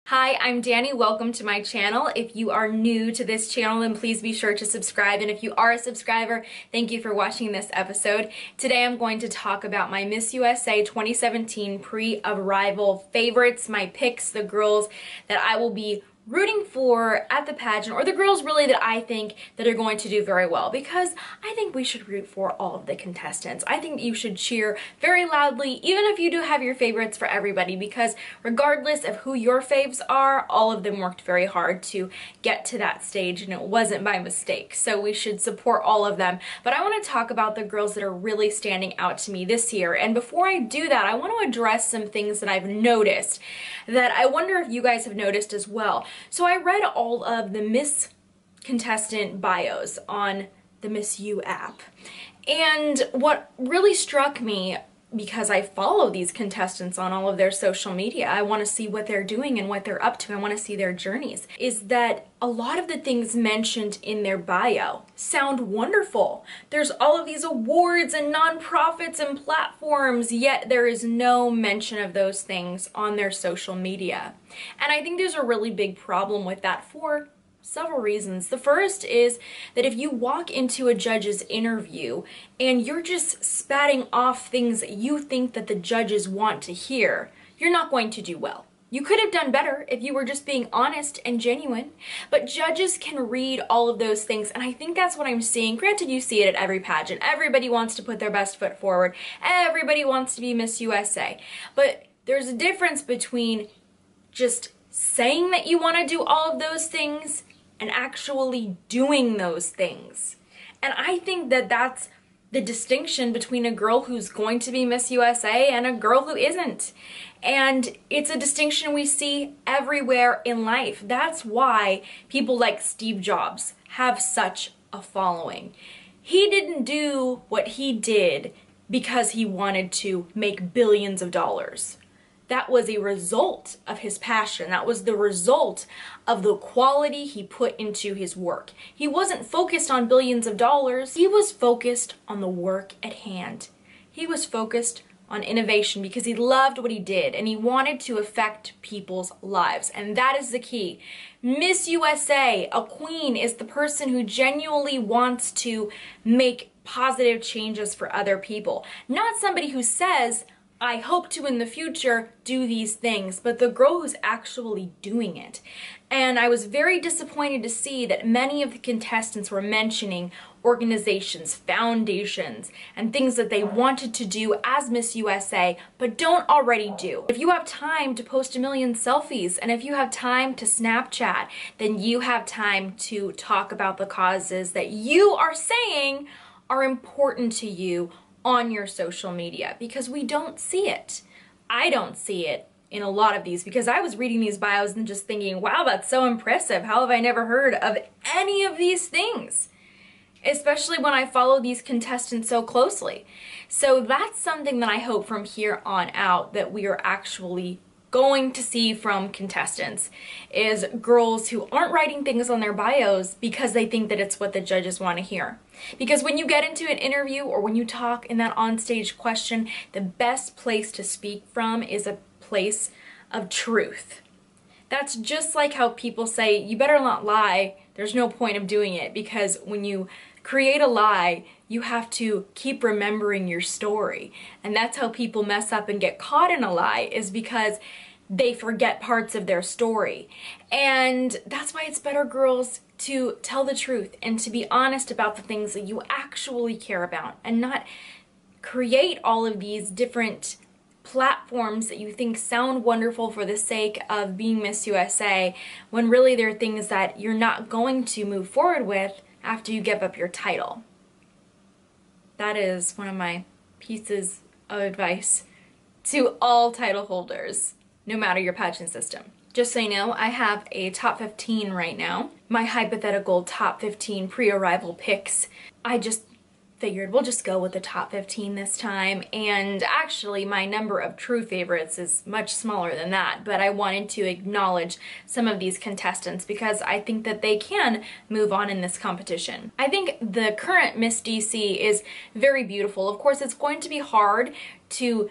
Hi, I'm Danny. Welcome to my channel. If you are new to this channel, then please be sure to subscribe. And if you are a subscriber, thank you for watching this episode. Today I'm going to talk about my Miss USA 2017 pre-arrival favorites, my picks, the girls that I will be rooting for at the pageant, or the girls really that I think that are going to do very well, because I think we should root for all of the contestants. I think you should cheer very loudly, even if you do have your favorites, for everybody, because regardless of who your faves are, all of them worked very hard to get to that stage, and it wasn't by mistake. So we should support all of them. But I want to talk about the girls that are really standing out to me this year. And before I do that, I want to address some things that I've noticed that I wonder if you guys have noticed as well. So I read all of the Miss contestant bios on the Miss U app, and what really struck me, because I follow these contestants on all of their social media, I want to see what they're doing and what they're up to, I want to see their journeys, is that a lot of the things mentioned in their bio sound wonderful. There's all of these awards and nonprofits and platforms, yet there is no mention of those things on their social media. And I think there's a really big problem with that for several reasons. The first is that if you walk into a judge's interview and you're just spatting off things that you think that the judges want to hear, you're not going to do well. You could have done better if you were just being honest and genuine, but judges can read all of those things, and I think that's what I'm seeing. Granted, you see it at every pageant. Everybody wants to put their best foot forward. Everybody wants to be Miss USA. But there's a difference between just saying that you want to do all of those things and actually doing those things. And I think that that's the distinction between a girl who's going to be Miss USA and a girl who isn't. And it's a distinction we see everywhere in life. That's why people like Steve Jobs have such a following. He didn't do what he did because he wanted to make billions of dollars. That was a result of his passion. That was the result of the quality he put into his work. He wasn't focused on billions of dollars. He was focused on the work at hand. He was focused on innovation because he loved what he did and he wanted to affect people's lives. And that is the key. Miss USA, a queen, is the person who genuinely wants to make positive changes for other people. Not somebody who says, I hope to in the future do these things, but the girl who's actually doing it. And I was very disappointed to see that many of the contestants were mentioning organizations, foundations, and things that they wanted to do as Miss USA, but don't already do. If you have time to post a million selfies, and if you have time to Snapchat, then you have time to talk about the causes that you are saying are important to you on your social media, because we don't see it. I don't see it in a lot of these, because I was reading these bios and just thinking, wow, that's so impressive. How have I never heard of any of these things? Especially when I follow these contestants so closely. So that's something that I hope from here on out that we are actually going to see from contestants, is girls who aren't writing things on their bios because they think that it's what the judges want to hear. Because when you get into an interview or when you talk in that onstage question, the best place to speak from is a place of truth. That's just like how people say, you better not lie. There's no point of doing it, because when you create a lie, you have to keep remembering your story. And that's how people mess up and get caught in a lie, is because they forget parts of their story. And that's why it's better, girls, to tell the truth and to be honest about the things that you actually care about, and not create all of these different platforms that you think sound wonderful for the sake of being Miss USA, when really they're things that you're not going to move forward with after you give up your title. That is one of my pieces of advice to all title holders, no matter your pageant system. Just so you know, I have a top 15 right now. My hypothetical top 15 pre-arrival picks. I just figured we'll just go with the top 15 this time, and actually my number of true favorites is much smaller than that, but I wanted to acknowledge some of these contestants because I think that they can move on in this competition. I think the current Miss DC is very beautiful. Of course, it's going to be hard to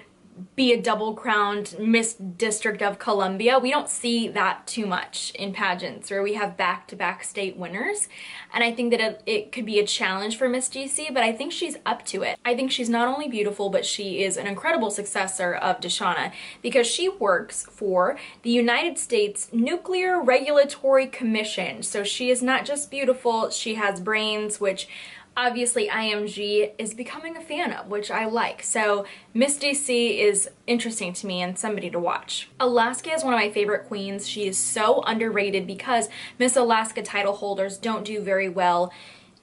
be a double crowned Miss District of Columbia. We don't see that too much in pageants where we have back-to-back state winners. And I think that it could be a challenge for Miss DC, but I think she's up to it. I think she's not only beautiful, but she is an incredible successor of Deshauna because she works for the United States Nuclear Regulatory Commission. So she is not just beautiful, she has brains, which obviously IMG is becoming a fan of, which I like. So Miss DC is interesting to me and somebody to watch. Alaska is one of my favorite queens. She is so underrated because Miss Alaska title holders don't do very well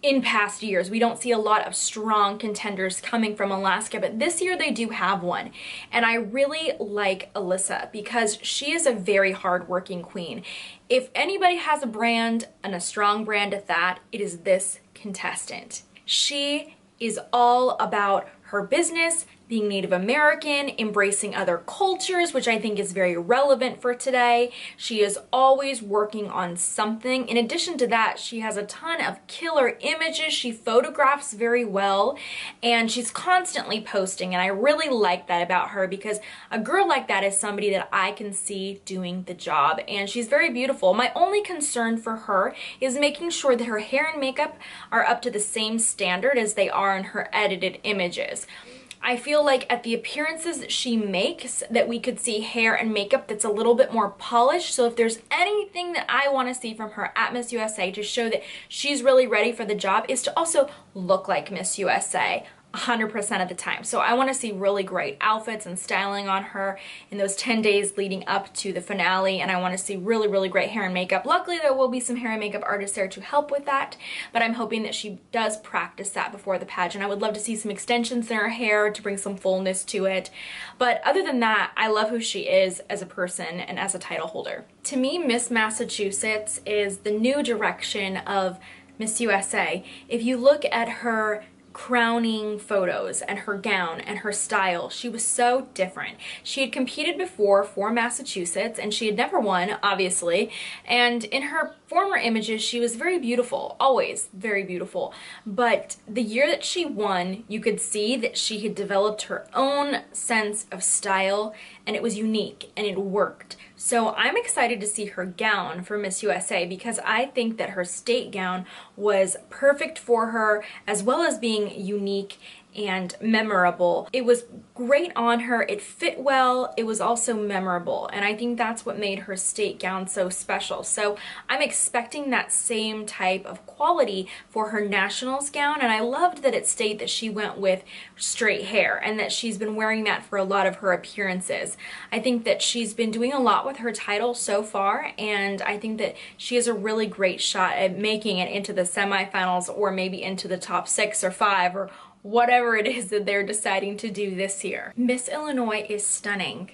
in past years. We don't see a lot of strong contenders coming from Alaska, but this year they do have one. And I really like Alyssa because she is a very hardworking queen. If anybody has a brand, and a strong brand at that, it is this contestant. She is all about her business, being Native American, embracing other cultures, which I think is very relevant for today. She is always working on something. In addition to that, she has a ton of killer images. She photographs very well, and she's constantly posting, and I really like that about her because a girl like that is somebody that I can see doing the job, and she's very beautiful. My only concern for her is making sure that her hair and makeup are up to the same standard as they are in her edited images. I feel like at the appearances that she makes that we could see hair and makeup that's a little bit more polished. So if there's anything that I want to see from her at Miss USA to show that she's really ready for the job is to also look like Miss USA 100% of the time. So I want to see really great outfits and styling on her in those 10 days leading up to the finale, and I want to see really, really great hair and makeup. Luckily, there will be some hair and makeup artists there to help with that, but I'm hoping that she does practice that before the pageant. I would love to see some extensions in her hair to bring some fullness to it, but other than that, I love who she is as a person and as a title holder. To me, Miss Massachusetts is the new direction of Miss USA. If you look at her crowning photos and her gown and her style, she was so different. She had competed before for Massachusetts and she had never won, obviously, and in her former images she was very beautiful, always very beautiful, but the year that she won you could see that she had developed her own sense of style and it was unique and it worked. So I'm excited to see her gown for Miss USA because I think that her state gown was perfect for her as well as being unique and memorable. It was great on her, it fit well, it was also memorable, and I think that's what made her state gown so special. So I'm expecting that same type of quality for her nationals gown, and I loved that it stayed that she went with straight hair and that she's been wearing that for a lot of her appearances. I think that she's been doing a lot with her title so far, and I think that she has a really great shot at making it into the semifinals or maybe into the top 6 or 5 or whatever it is that they're deciding to do this year. Miss Illinois is stunning.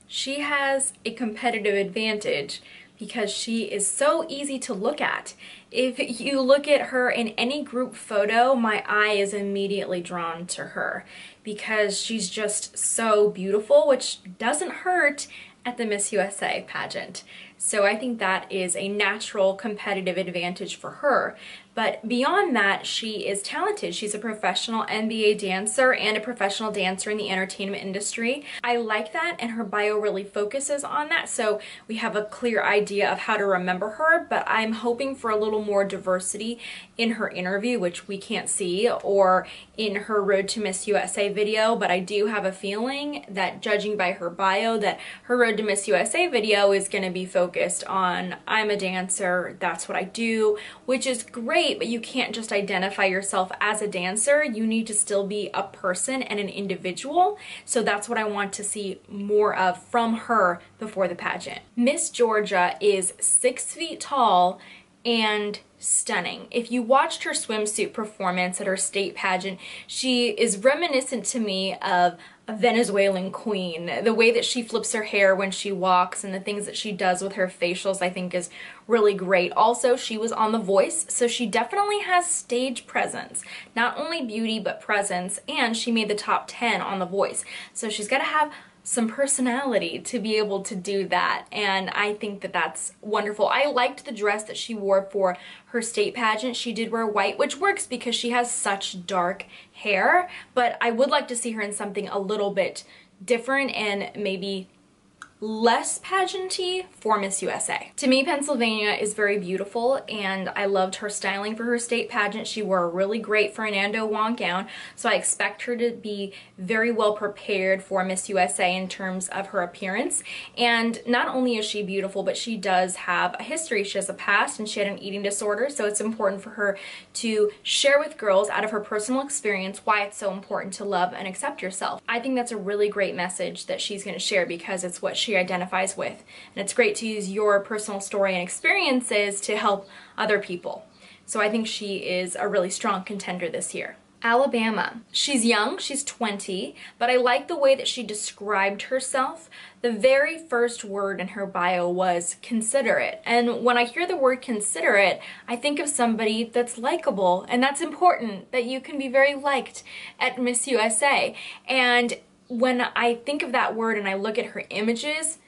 She has a competitive advantage because she is so easy to look at. If you look at her in any group photo, my eye is immediately drawn to her because she's just so beautiful, which doesn't hurt at the Miss USA pageant. So I think that is a natural competitive advantage for her. But beyond that, she is talented. She's a professional NBA dancer and a professional dancer in the entertainment industry. I like that, and her bio really focuses on that, so we have a clear idea of how to remember her, but I'm hoping for a little more diversity in her interview, which we can't see, or in her Road to Miss USA video, but I do have a feeling that judging by her bio that her Road to Miss USA video is going to be focused on I'm a dancer, that's what I do, which is great, but you can't just identify yourself as a dancer. You need to still be a person and an individual. So that's what I want to see more of from her before the pageant. Miss Georgia is 6 feet tall and stunning. If you watched her swimsuit performance at her state pageant, she is reminiscent to me of a Venezuelan queen. The way that she flips her hair when she walks and the things that she does with her facials I think is really great. Also, she was on The Voice, so she definitely has stage presence. Not only beauty, but presence, and she made the top 10 on The Voice. So she's got to have some personality to be able to do that, and I think that that's wonderful. I liked the dress that she wore for her state pageant. She did wear white, which works because she has such dark hair, but I would like to see her in something a little bit different and maybe less pageanty for Miss USA. To me, Pennsylvania is very beautiful, and I loved her styling for her state pageant. She wore a really great Fernando Wong gown, so I expect her to be very well prepared for Miss USA in terms of her appearance. And not only is she beautiful, but she does have a history. She has a past, and she had an eating disorder, so it's important for her to share with girls out of her personal experience why it's so important to love and accept yourself. I think that's a really great message that she's going to share because it's what she identifies with, and it's great to use your personal story and experiences to help other people. So I think she is a really strong contender this year. Alabama. She's young, she's 20, but I like the way that she described herself. The very first word in her bio was considerate, and when I hear the word considerate, I think of somebody that's likable, and that's important, that you can be very liked at Miss USA. And when I think of that word and I look at her images,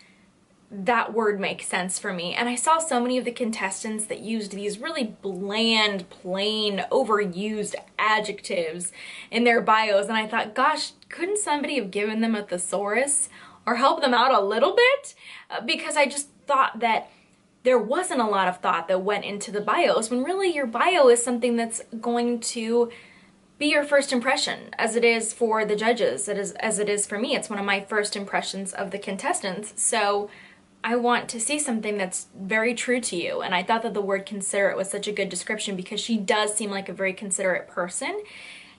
that word makes sense for me. And I saw so many of the contestants that used these really bland, plain, overused adjectives in their bios, and I thought, gosh, couldn't somebody have given them a thesaurus or help them out a little bit? Because I just thought that there wasn't a lot of thought that went into the bios, when really your bio is something that's going to be your first impression, as it is for the judges, as it is for me. It's one of my first impressions of the contestants, so I want to see something that's very true to you. And I thought that the word considerate was such a good description because she does seem like a very considerate person.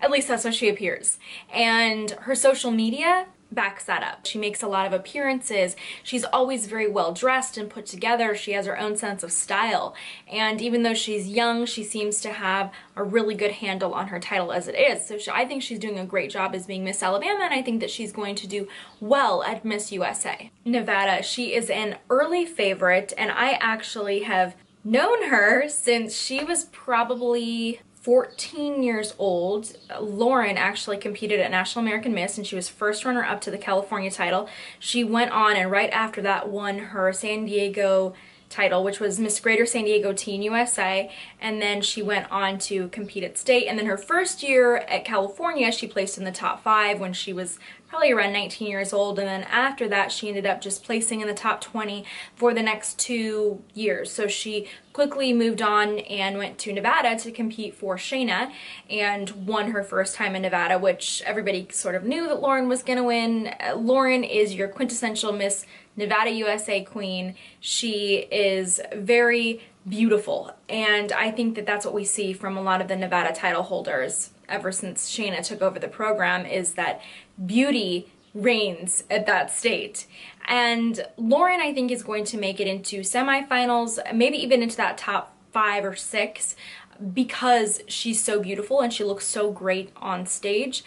At least that's how she appears. And her social media backs that up. She makes a lot of appearances. She's always very well dressed and put together. She has her own sense of style. And even though she's young, she seems to have a really good handle on her title as it is. So I think she's doing a great job as being Miss Alabama, and I think that she's going to do well at Miss USA. Nevada, she is an early favorite, and I actually have known her since she was probably 14 years old. Lauren actually competed at National American Miss, and she was first runner-up to the California title. She went on and right after that won her San Diego title, which was Miss Greater San Diego Teen USA, and then she went on to compete at state. And then her first year at California, she placed in the top 5 when she was probably around 19 years old, and then after that she ended up just placing in the top 20 for the next 2 years. So she quickly moved on and went to Nevada to compete for Shayna and won her first time in Nevada, which everybody sort of knew that Lauren was gonna win. Lauren is your quintessential Miss Nevada USA queen. She is very beautiful, and I think that that's what we see from a lot of the Nevada title holders ever since Shayna took over the program, is that beauty reigns at that state. And Lauren, I think, is going to make it into semifinals, maybe even into that top 5 or 6, because she's so beautiful and she looks so great on stage.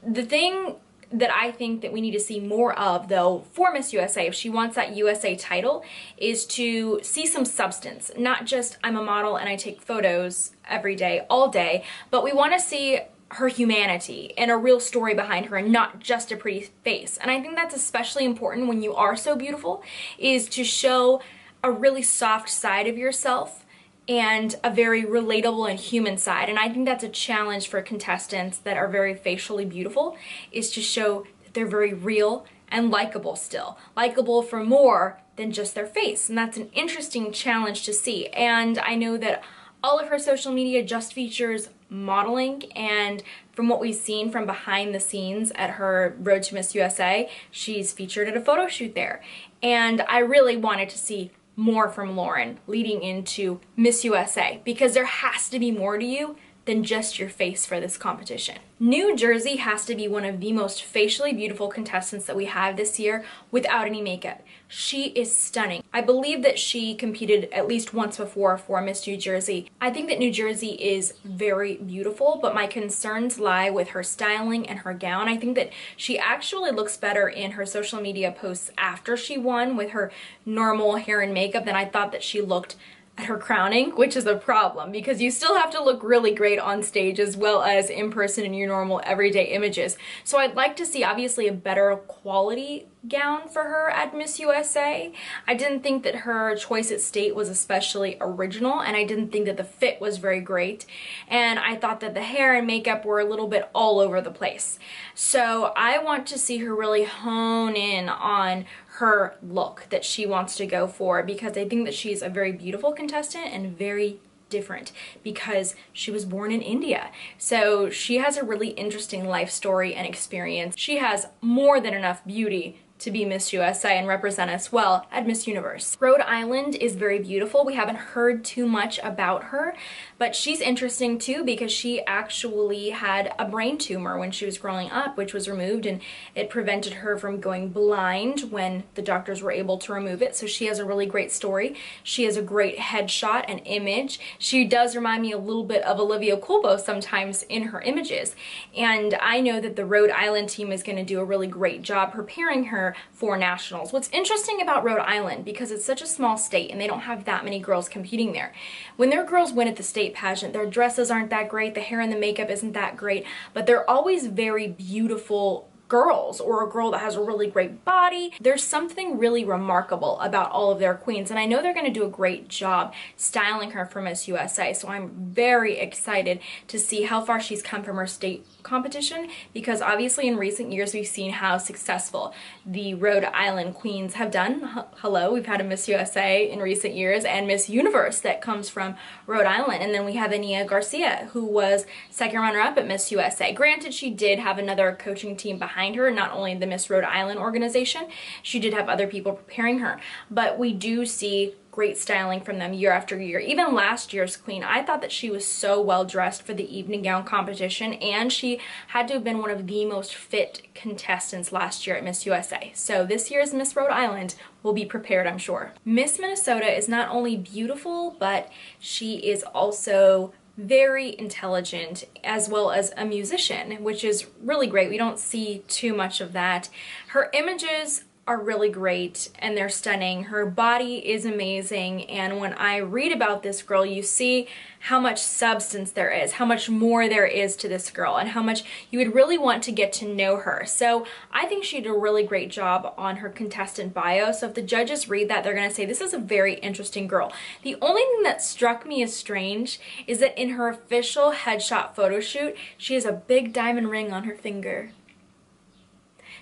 The thing that I think that we need to see more of, though, for Miss USA, if she wants that USA title, is to see some substance. Not just, I'm a model and I take photos every day, all day, but we want to see her humanity and a real story behind her and not just a pretty face. And I think that's especially important when you are so beautiful, is to show a really soft side of yourself and a very relatable and human side. And I think that's a challenge for contestants that are very facially beautiful, is to show that they're very real and likable still. Likable for more than just their face. And that's an interesting challenge to see. And I know that all of her social media just features modeling, and from what we've seen from behind the scenes at her Road to Miss USA, she's featured at a photo shoot there. And I really wanted to see more from Lauren leading into Miss USA, because there has to be more to you than just your face for this competition. New Jersey has to be one of the most facially beautiful contestants that we have this year without any makeup. She is stunning. I believe that she competed at least once before for Miss New Jersey. I think that New Jersey is very beautiful, but my concerns lie with her styling and her gown. I think that she actually looks better in her social media posts after she won with her normal hair and makeup than I thought that she looked at her crowning, which is a problem because you still have to look really great on stage as well as in person in your normal everyday images. So I'd like to see obviously a better quality gown for her at Miss USA. I didn't think that her choice at state was especially original, and I didn't think that the fit was very great, and I thought that the hair and makeup were a little bit all over the place. So I want to see her really hone in on her look that she wants to go for, because I think that she's a very beautiful contestant and very different because she was born in India. So she has a really interesting life story and experience. She has more than enough beauty to be Miss USA and represent us well at Miss Universe. Rhode Island is very beautiful. We haven't heard too much about her, but she's interesting too because she actually had a brain tumor when she was growing up, which was removed, and it prevented her from going blind when the doctors were able to remove it. So she has a really great story. She has a great headshot and image. She does remind me a little bit of Olivia Culpo sometimes in her images, and I know that the Rhode Island team is going to do a really great job preparing her for nationals. What's interesting about Rhode Island, because it's such a small state and they don't have that many girls competing there, when their girls win at the state pageant, their dresses aren't that great, the hair and the makeup isn't that great, but they're always very beautiful girls, or a girl that has a really great body. There's something really remarkable about all of their queens, and I know they're going to do a great job styling her for Miss USA, so I'm very excited to see how far she's come from her state competition, because obviously in recent years we've seen how successful the Rhode Island queens have done. Hello, we've had a Miss USA in recent years and Miss Universe that comes from Rhode Island, and then we have Ania Garcia, who was second runner-up at Miss USA. Granted, she did have another coaching team behind her, not only the Miss Rhode Island organization, she did have other people preparing her, but we do see great styling from them year after year. Even last year's queen, I thought that she was so well dressed for the evening gown competition, and she had to have been one of the most fit contestants last year at Miss USA. So this year's Miss Rhode Island will be prepared, I'm sure. Miss Minnesota is not only beautiful, but she is also very intelligent as well as a musician, which is really great. We don't see too much of that. Her images are really great and they're stunning. Her body is amazing, and when I read about this girl, you see how much substance there is, how much more there is to this girl, and how much you would really want to get to know her. So I think she did a really great job on her contestant bio. So if the judges read that, they're going to say this is a very interesting girl. The only thing that struck me as strange is that in her official headshot photo shoot, she has a big diamond ring on her finger.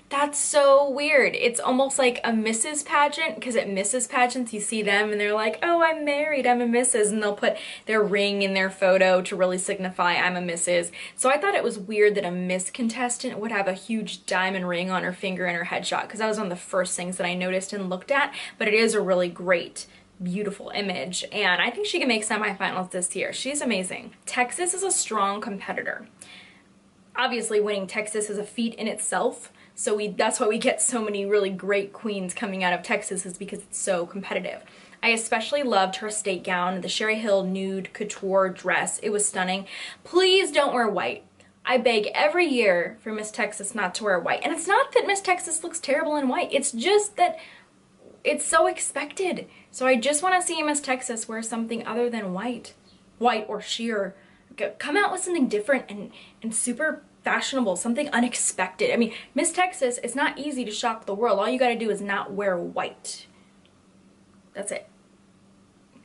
That's so weird. It's almost like a Mrs. pageant, because at Mrs. pageants you see them and they're like, oh, I'm married, I'm a Mrs. And they'll put their ring in their photo to really signify I'm a Mrs. So I thought it was weird that a Miss contestant would have a huge diamond ring on her finger in her headshot, because that was one of the first things that I noticed and looked at, but it is a really great, beautiful image, and I think she can make semifinals this year. She's amazing. Texas is a strong competitor. Obviously winning Texas is a feat in itself, so that's why we get so many really great queens coming out of Texas, is because it's so competitive. I especially loved her state gown, the Sherry Hill nude couture dress. It was stunning. Please don't wear white. I beg every year for Miss Texas not to wear white. And it's not that Miss Texas looks terrible in white. It's just that it's so expected. So I just want to see Miss Texas wear something other than white. White or sheer. Come out with something different and super fashionable, something unexpected. I mean, Miss Texas, it's not easy to shock the world. All you gotta do is not wear white. That's it.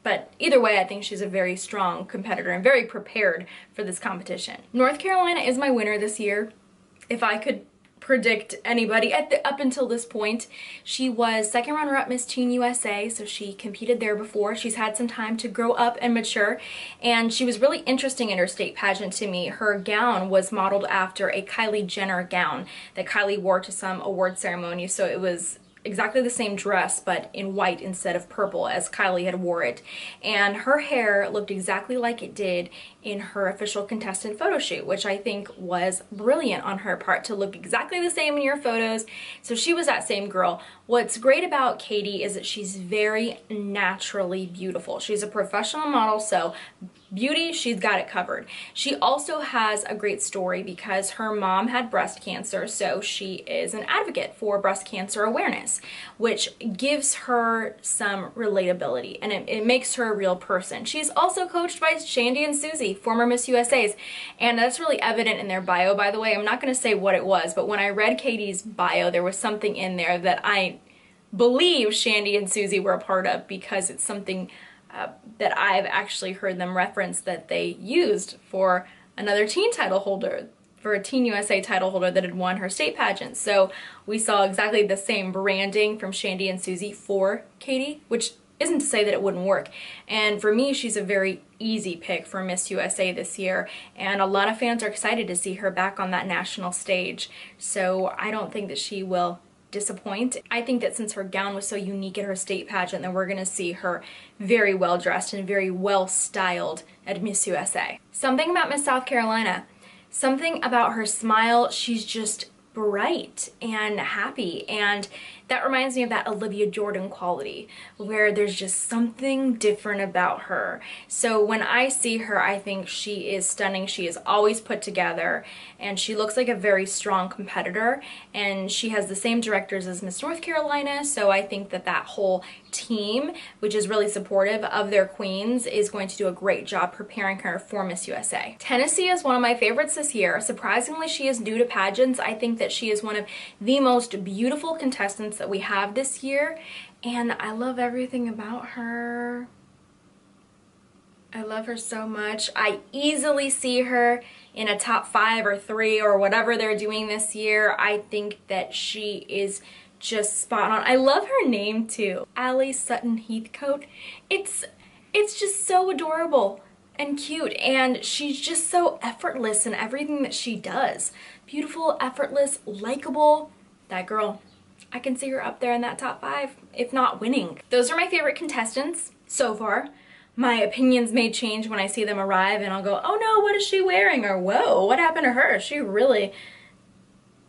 But either way, I think she's a very strong competitor and very prepared for this competition. North Carolina is my winner this year. If I could predict anybody up until this point, she was second runner-up Miss Teen USA, so she competed there before. She's had some time to grow up and mature, and she was really interesting in her state pageant to me. Her gown was modeled after a Kylie Jenner gown that Kylie wore to some award ceremony, so it was exactly the same dress but in white instead of purple as Kylie had wore it, and her hair looked exactly like it did in her official contestant photo shoot, which I think was brilliant on her part to look exactly the same in your photos. So she was that same girl. What's great about Katie is that she's very naturally beautiful. She's a professional model, so beauty, she's got it covered. She also has a great story because her mom had breast cancer, so she is an advocate for breast cancer awareness, which gives her some relatability, and it makes her a real person. She's also coached by Shandy and Susie, former Miss USAs, and that's really evident in their bio, by the way. I'm not going to say what it was, but when I read Katie's bio, there was something in there that I believe Shandy and Susie were a part of, because it's something that I've actually heard them reference that they used for another teen title holder, for a Teen USA title holder that had won her state pageant. So we saw exactly the same branding from Shandy and Susie for Katie, which isn't to say that it wouldn't work. And for me, she's a very easy pick for Miss USA this year, and a lot of fans are excited to see her back on that national stage. So I don't think that she will disappoint. I think that since her gown was so unique at her state pageant, that we're going to see her very well dressed and very well styled at Miss USA. Something about Miss South Carolina, something about her smile, she's just bright and happy, and that reminds me of that Olivia Jordan quality, where there's just something different about her. So when I see her, I think she is stunning. She is always put together, and she looks like a very strong competitor, and she has the same directors as Miss North Carolina, so I think that that whole team, which is really supportive of their queens, is going to do a great job preparing her for Miss USA. Tennessee is one of my favorites this year. Surprisingly, she is new to pageants. I think that she is one of the most beautiful contestants that we have this year, and I love everything about her. I love her so much. I easily see her in a top 5 or 3 or whatever they're doing this year. I think that she is just spot on. I love her name too, Allie Sutton Heathcote. It's just so adorable and cute, and she's just so effortless in everything that she does. Beautiful, effortless, likable. That girl, I can see her up there in that top 5, if not winning. Those are my favorite contestants so far. My opinions may change when I see them arrive, and I'll go, oh no, what is she wearing? Or whoa, what happened to her? She really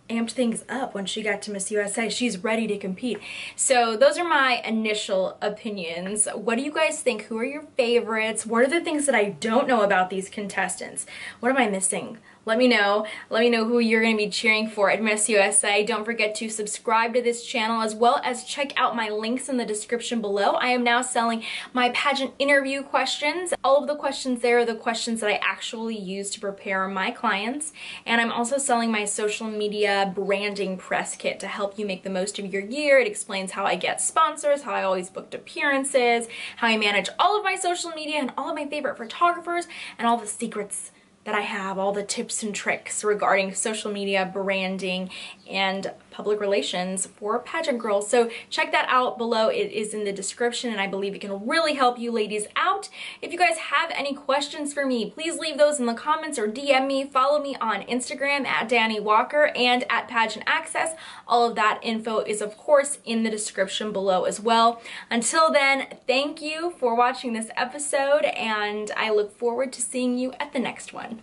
amped things up when she got to Miss USA. She's ready to compete. So those are my initial opinions. What do you guys think? Who are your favorites? What are the things that I don't know about these contestants? What am I missing? Let me know. Let me know who you're going to be cheering for at Miss USA. Don't forget to subscribe to this channel, as well as check out my links in the description below. I am now selling my pageant interview questions. All of the questions there are the questions that I actually use to prepare my clients. And I'm also selling my social media branding press kit to help you make the most of your year. It explains how I get sponsors, how I always booked appearances, how I manage all of my social media and all of my favorite photographers, and all the secrets that I have, all the tips and tricks regarding social media, branding, and public relations for pageant girls. So check that out below. It is in the description, and I believe it can really help you ladies out. If you guys have any questions for me, please leave those in the comments or DM me. Follow me on Instagram at Danny Walker and at Pageant Access. All of that info is, of course, in the description below as well. Until then, thank you for watching this episode, and I look forward to seeing you at the next one.